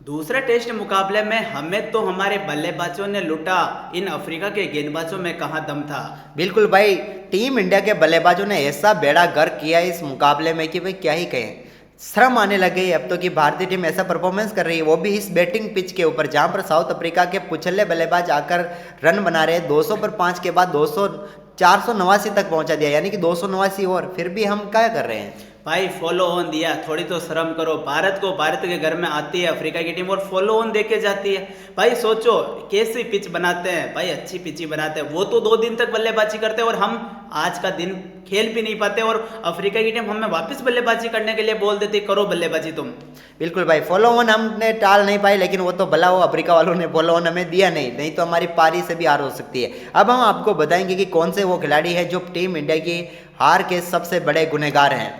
दूसरे टेस्ट मुकाबले में हमें तो हमारे बल्लेबाजों ने लूटा, इन अफ्रीका के गेंदबाजों में कहाँ दम था। बिल्कुल भाई। टीम इंडिया के बल्लेबाजों ने ऐसा बेड़ा गर्क किया इस मुकाबले में कि भाई क्या ही कहें। शर्म आने लग गई अब तो कि भारतीय टीम ऐसा परफॉर्मेंस कर रही है, वो भी इस बैटिंग पिच के ऊपर जहां पर साउथ अफ्रीका के पुछले बल्लेबाज आकर रन बना रहे हैं। 200 पर 5 के बाद 200 489 तक पहुंचा दिया, यानी कि 289 और फिर भी हम क्या कर रहे हैं। भाई फॉलो ऑन दिया, थोड़ी तो शर्म करो। भारत के घर में आती है अफ्रीका की टीम और फॉलो ऑन दे के जाती है। भाई सोचो कैसी पिच बनाते हैं, भाई अच्छी पिच ही बनाते हैं। वो तो 2 दिन तक बल्लेबाजी करते हैं और हम आज का दिन खेल भी नहीं पाते, और अफ्रीका की टीम हमें वापस बल्लेबाजी करने के लिए बोल देती करो बल्लेबाजी तुम। बिल्कुल भाई, फॉलो ऑन हमने टाल नहीं पाई, लेकिन वो तो भला वो अफ्रीका वालों ने फॉलो ऑन हमें दिया नहीं तो हमारी पारी से भी हार हो सकती है। अब हम आपको बताएंगे कि कौन से वो खिलाड़ी हैं जो टीम इंडिया की हार के सबसे बड़े गुनहगार हैं।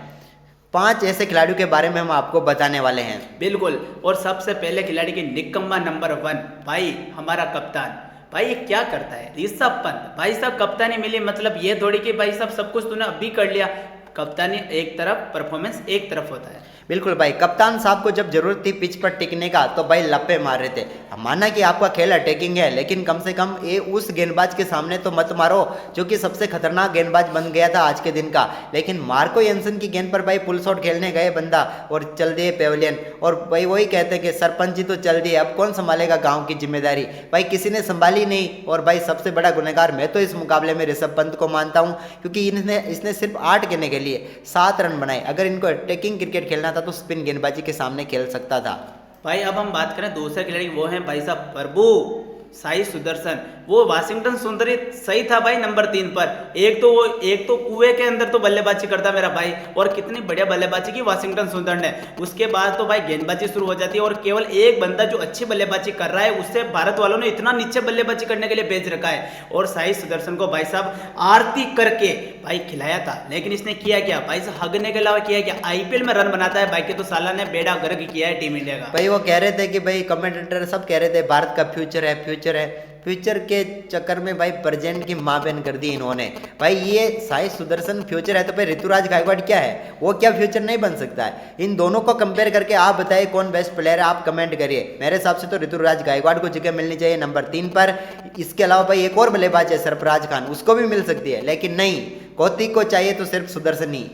5 ऐसे खिलाड़ियों के बारे में हम आपको बताने वाले हैं। बिल्कुल, और सबसे पहले खिलाड़ी की निकम्मा नंबर 1 भाई हमारा कप्तान। भाई ये क्या करता है ऋषभ पंत। भाई साहब कप्तानी मिली मतलब ये थोड़ी कि भाई साहब सब कुछ तूने अभी कर लिया। कप्तानी एक तरफ, परफॉर्मेंस एक तरफ होता है। बिल्कुल भाई, कप्तान साहब को जब जरूरत थी पिच पर टिकने का तो भाई लप्पे मार रहे थे। माना कि आपका खेल अटैकिंग है, लेकिन कम से कम ये उस गेंदबाज के सामने तो मत मारो जो कि सबसे खतरनाक गेंदबाज बन गया था आज के दिन का। लेकिन मार्को एंसन की गेंद पर भाई पुल शॉट खेलने गए बंदा और चल दिए पेविलियन। और भाई वही कहते हैं कि सरपंच जी तो चल दिए, अब कौन संभालेगा गाँव की जिम्मेदारी। भाई किसी ने संभाली नहीं। और भाई सबसे बड़ा गुनहगार मैं तो इस मुकाबले में ऋषभ पंत को मानता हूँ, क्योंकि इसने सिर्फ 8 गेंदे के लिए 7 रन बनाए। अगर इनको अटैकिंग क्रिकेट खेलना था तो स्पिन गेंदबाजी के सामने खेल सकता था। भाई अब हम बात करें दूसरे खिलाड़ी, वो हैं भाई साहब प्रभु साई सुदर्शन। वो वाशिंगटन सुंदर सही था भाई नंबर 3 पर। एक तो कुएं के अंदर तो बल्लेबाजी करता मेरा भाई, और कितनी बढ़िया बल्लेबाजी की वाशिंगटन सुंदर ने। उसके बाद तो भाई गेंदबाजी शुरू हो जाती है, और केवल एक बंदा जो अच्छी बल्लेबाजी कर रहा है उससे भारत वालों ने इतना नीचे बल्लेबाजी करने के लिए भेज रखा है। और साई सुदर्शन को भाई साहब आरती करके भाई खिलाया था, लेकिन इसने किया क्या भाई साहब, हगने के अलावा किया क्या। आईपीएल में रन बनाता है भाई के, तो साला ने बेड़ा गर्क किया है टीम इंडिया का। भाई वो कह रहे थे कि भाई कमेंटेटर सब कह रहे थे भारत का फ्यूचर है, फ्यूचर के चक्कर में भाई प्रेजेंट की मां बहन कर दी इन्होंने। भाई ये साई सुदर्शन फ्यूचर है तो भाई ऋतुराज गायकवाड़ क्या है, वो क्या फ्यूचर नहीं बन सकता है। इन दोनों को कंपेयर करके आप बताइए कौन बेस्ट प्लेयर है, आप कमेंट करिए। मेरे हिसाब से तो ऋतुराज गायकवाड़ को जगह मिलनी चाहिए नंबर 3 पर। इसके अलावा भाई एक और बल्लेबाज है सरफराज खान, उसको भी मिल सकती है, लेकिन नहीं, कौतिक को चाहिए तो सिर्फ सुदर्शन ही।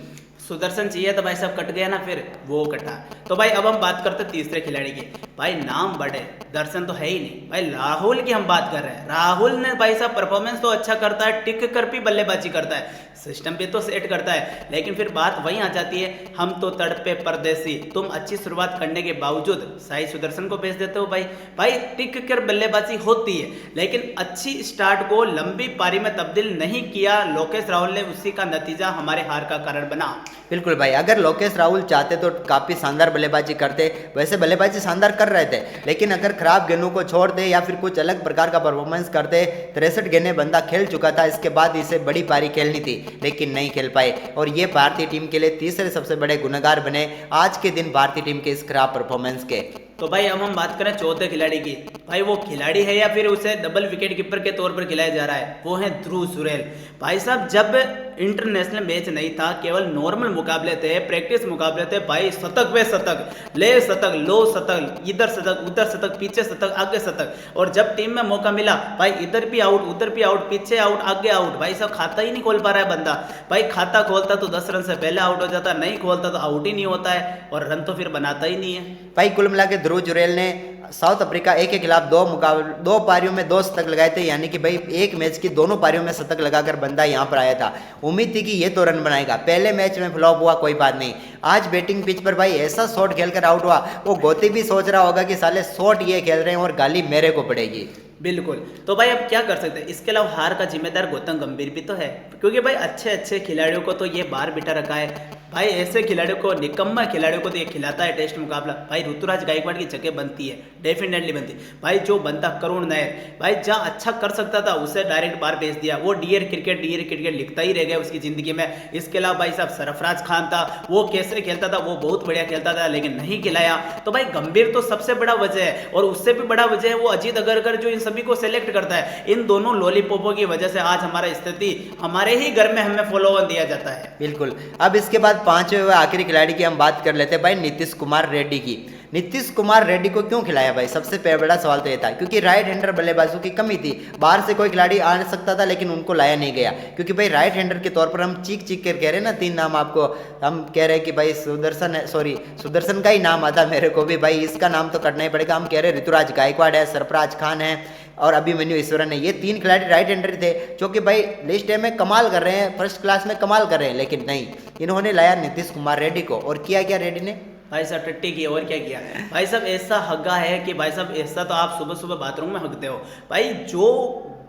सुदर्शन चाहिए तो भाई साहब कट गया ना, फिर वो कटा। तो भाई अब हम बात करते तीसरे खिलाड़ी की। भाई नाम बड़े, दर्शन तो है ही नहीं। भाई राहुल की हम बात कर रहे हैं। राहुल ने भाई साहब परफॉर्मेंस तो अच्छा करता है, टिक कर भी बल्लेबाजी करता है, सिस्टम पे तो सेट करता है, लेकिन फिर बात वहीं आ जाती है, हम तो तड़पे परदेसी। तुम अच्छी शुरुआत करने के बावजूद साई सुदर्शन को भेज देते हो। भाई टिक कर बल्लेबाजी होती है, लेकिन अच्छी स्टार्ट को लंबी पारी में तब्दील नहीं किया लोकेश राहुल ने, उसी का नतीजा हमारे हार का कारण बना। बिल्कुल भाई, अगर लोकेश राहुल चाहते तो काफ़ी शानदार बल्लेबाजी करते। वैसे बल्लेबाजी शानदार कर रहे थे, लेकिन अगर खराब गेंदों को छोड़ दे या फिर कुछ अलग प्रकार का परफॉर्मेंस करते। 63 गेंदें बंदा खेल चुका था, इसके बाद इसे बड़ी पारी खेलनी थी, लेकिन नहीं खेल पाए, और ये भारतीय टीम के लिए तीसरे सबसे बड़े गुनहगार बने आज के दिन भारतीय टीम के इस खराब परफॉर्मेंस के। तो भाई अब हम बात करें चौथे खिलाड़ी की। भाई वो खिलाड़ी है या फिर उसे डबल विकेट कीपर के तौर पर खिलाया जा रहा है, वो है ध्रुव जुरैल। भाई साहब जब इंटरनेशनल मैच नहीं था, केवल नॉर्मल मुकाबले थे, प्रैक्टिस मुकाबले थे, भाई शतक वे शतक, ले शतक, लो शतक, इधर शतक, उधर शतक, पीछे शतक, आगे शतक। और जब टीम में मौका मिला भाई इधर भी आउट, उधर भी आउट, पीछे आउट, आगे आउट। भाई साहब खाता ही नहीं खोल पा रहा है बंदा। भाई खाता खोलता तो 10 रन से पहले आउट हो जाता, नहीं खोलता तो आउट ही नहीं होता है, और रन तो फिर बनाता ही नहीं है। भाई कुल मिला के ध्रुव जुरैल ने साउथ अफ्रीका ए के खिलाफ 2 पारियों में 2 शतक लगाए थे, यानी कि भाई एक मैच की दोनों पारियों में शतक लगाकर बंदा यहाँ पर आया था। उम्मीद थी कि ये तो रन बनाएगा, पहले मैच में फ्लॉप हुआ, कोई बात नहीं। आज बैटिंग पिच पर भाई ऐसा शॉट खेलकर आउट हुआ, वो गोती भी सोच रहा होगा कि साले शॉट ये खेल रहे हैं और गाली मेरे को पड़ेगी। बिल्कुल, तो भाई अब क्या कर सकते हैं। इसके अलावा हार का जिम्मेदार गौतम गंभीर भी तो है, क्योंकि भाई अच्छे खिलाड़ियों को तो ये बाहर बिठा रखा है। भाई ऐसे खिलाड़ियों को, निकम्मा खिलाड़ियों को तो ये खिलाता है टेस्ट मुकाबला। भाई ऋतुराज गायकवाड़ की जगह बनती है, डेफिनेटली बनती है। भाई जो बंदा करुण नायर, भाई जहाँ अच्छा कर सकता था उसे डायरेक्ट बाहर भेज दिया। वो डियर क्रिकेट लिखता ही रह गया उसकी जिंदगी में। इसके अलावा भाई साहब सरफराज खान था, वो कैसे खेलता था, वो बहुत बढ़िया खेलता था, लेकिन नहीं खिलाया। तो भाई गंभीर तो सबसे बड़ा वजह है, और उससे भी बड़ा वजह है वो अजीत अगरकर जो इन सभी को सेलेक्ट करता है। इन दोनों लॉलीपॉपों की वजह से आज हमारा स्थिति, हमारे ही घर में हमें फॉलो ऑन दिया जाता है। बिल्कुल। अब इसके बाद 5वें व आखिरी खिलाड़ी की हम बात कर लेते हैं भाई नीतीश कुमार रेड्डी की। नीतीश कुमार रेड्डी को क्यों खिलाया भाई, सबसे बड़ा सवाल तो ये था, क्योंकि राइट हैंडर बल्लेबाजों की कमी थी। बाहर से कोई खिलाड़ी आ सकता था लेकिन उनको लाया नहीं गया, क्योंकि भाई राइट हैंडर के तौर पर हम चीख चीख कर कह रहे हैं ना, 3 नाम आपको हम कह रहे हैं कि भाई सुदर्शन है, सॉरी सुदर्शन का ही नाम आता मेरे को भी, भाई इसका नाम तो करना ही पड़ेगा। हम कह रहे हैं ऋतुराज गायकवाड़ है, सरफराज खान है और अभिमन्यु ईश्वरन है। ये 3 खिलाड़ी राइट हैंडर थे जो कि भाई लिस्ट ए में कमाल कर रहे हैं, फर्स्ट क्लास में कमाल कर रहे हैं, लेकिन नहीं, इन्होंने लाया नीतीश कुमार रेड्डी को। और किया क्या रेड्डी ने भाई साहब, टट्टी की और क्या किया भाई साहब, ऐसा हग्गा है कि भाई साहब ऐसा तो आप सुबह सुबह बाथरूम में हगते हो भाई। जो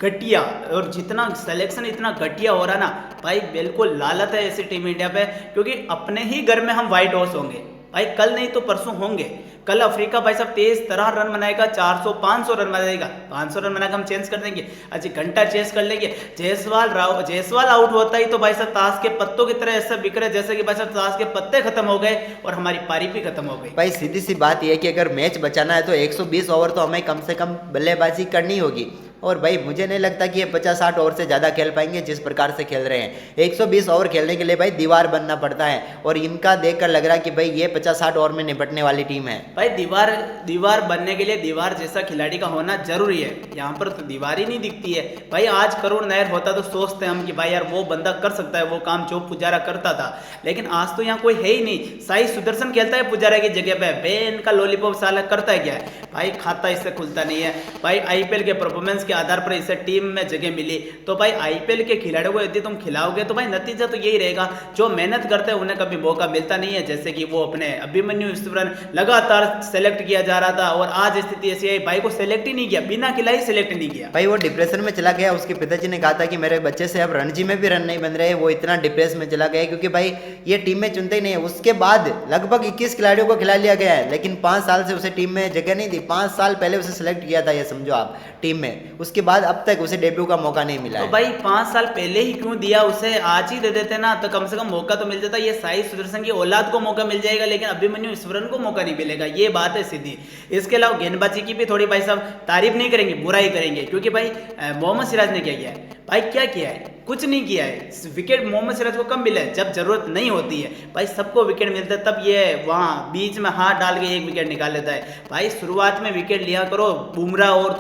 घटिया और जितना सिलेक्शन इतना घटिया हो रहा ना भाई, बिल्कुल लालत है ऐसी टीम इंडिया पे, क्योंकि अपने ही घर में हम व्हाइट हाउस होंगे भाई, कल नहीं तो परसों होंगे। कल अफ्रीका भाई साहब तेज तरह रन बनाएगा, 400-500 रन बनाएगा, 500 रन बनाकर हम चेंज कर देंगे, अच्छा घंटा चेंज कर लेंगे। जायसवाल आउट होता ही तो भाई साहब ताश के पत्तों की तरह ऐसा बिखरे जैसे कि भाई साहब ताश के पत्ते खत्म हो गए और हमारी पारी भी खत्म हो गई। भाई सीधी सी बात यह है कि अगर मैच बचाना है तो 120 ओवर तो हमें कम से कम बल्लेबाजी करनी होगी। और भाई मुझे नहीं लगता कि ये 50-60 ओवर से ज़्यादा खेल पाएंगे जिस प्रकार से खेल रहे हैं। 120 ओवर खेलने के लिए भाई दीवार बनना पड़ता है, और इनका देखकर लग रहा है कि भाई ये 50-60 ओवर में निपटने वाली टीम है। भाई दीवार बनने के लिए दीवार जैसा खिलाड़ी का होना जरूरी है, यहाँ पर तो दीवार ही नहीं दिखती है भाई। आज करुण नायर होता तो सोचते हम कि भाई यार वो बंदा कर सकता है वो काम जो पुजारा करता था, लेकिन आज तो यहाँ कोई है ही नहीं। साई सुदर्शन खेलता है पुजारा की जगह पे, बेन का लॉलीपॉप साला करता है क्या है भाई, खाता इससे खुलता नहीं है भाई। आईपीएल के परफॉर्मेंस के आधार पर इसे टीम में जगह मिली, तो भाई आईपीएल के खिलाड़ियों को यदि तुम खिलाओगे तो भाई नतीजा तो यही रहेगा, जो मेहनत करते हैं उन्हें कभी मौका मिलता नहीं है। जैसे कि वो अपने अभिमन्यु ईश्वरन लगातार सेलेक्ट किया जा रहा था और आज स्थिति ऐसी है भाई को सेलेक्ट ही नहीं किया, बिना खिलाई सेलेक्ट नहीं किया भाई। वो डिप्रेशन में चला गया, उसके पिताजी ने कहा था कि मेरे बच्चे से अब रणजी में भी रन नहीं बन रहे, वो इतना डिप्रेस में चला गया क्योंकि भाई ये टीम में चुनते ही नहीं है। उसके बाद लगभग 21 खिलाड़ियों को खिला लिया गया है, लेकिन 5 साल से उसे टीम में जगह नहीं दी। 5 साल पहले उसे सिलेक्ट किया था, ये समझो आप टीम में, उसके बाद अब तक उसे डेब्यू का मौका नहीं मिला तो है। भाई 5 साल पहले ही क्यों दिया, उसे आज ही दे देते ना तो कम से कम मौका तो मिल जाता। ये साई सुदर्शन की औलाद को मौका मिल जाएगा, लेकिन अभिमन्यु ईश्वरन को मौका नहीं मिलेगा, ये बात है सीधी। इसके अलावा गेंदबाजी की भी थोड़ी भाई साहब तारीफ नहीं करेंगे, बुराई करेंगे, क्योंकि भाई मोहम्मद सिराज ने क्या किया है भाई, क्या किया है, कुछ नहीं किया है। विकेट मोहम्मद सिराज को कब मिला है, जब जरूरत नहीं होती है भाई, सबको विकेट मिलता है तब ये वहाँ बीच में हाथ डाल के 1 विकेट निकाल लेता है भाई। शुरुआत में विकेट लिया करो, बुमराह और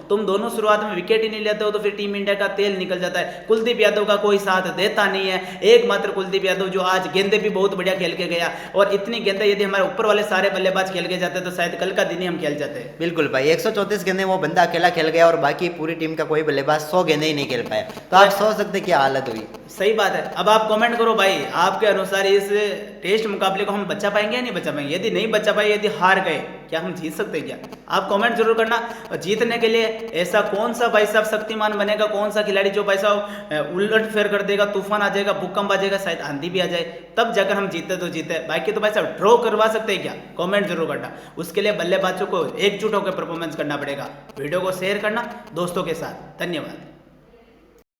तुम दोनों शुरुआत में विकेट ही नहीं लेते हो तो फिर टीम इंडिया का तेल निकल जाता है। कुलदीप यादव का कोई साथ देता नहीं है, एकमात्र कुलदीप यादव जो आज गेंदे भी बहुत बढ़िया खेल के गया, और इतनी गेंदे यदि हमारे ऊपर वाले सारे बल्लेबाज खेल के जाते तो शायद कल का दिन ही हम खेल जाते। बिल्कुल भाई, 134 गेंदे वो बंदा अकेला खेल गया और बाकी पूरी टीम का कोई बल्लेबाज 100 गेंदे ही नहीं खेल पाया, तो आप सोच सकते क्या हालत हुई। सही बात है। अब आप कमेंट करो भाई, आपके अनुसार इस टेस्ट मुकाबले को हम बचा पाएंगे या नहीं बचा पाएंगे। यदि नहीं बचा पाए, यदि हार गए, क्या हम जीत सकते हैं क्या? आप कमेंट जरूर करना। और जीतने के लिए ऐसा कौन सा भाई साहब शक्तिमान बनेगा, कौन सा खिलाड़ी जो भाई साहब उलट फेर कर देगा, तूफान आ जाएगा, भूकंप आ जाएगा, शायद आंधी भी आ जाए, तब जाकर हम जीते तो जीते, बाकी तो भाई साहब ड्रॉ करवा सकते हैं क्या? कमेंट जरूर करना। उसके लिए बल्लेबाजों को एकजुट होकर परफॉर्मेंस करना पड़ेगा। वीडियो को शेयर करना दोस्तों के साथ। धन्यवाद।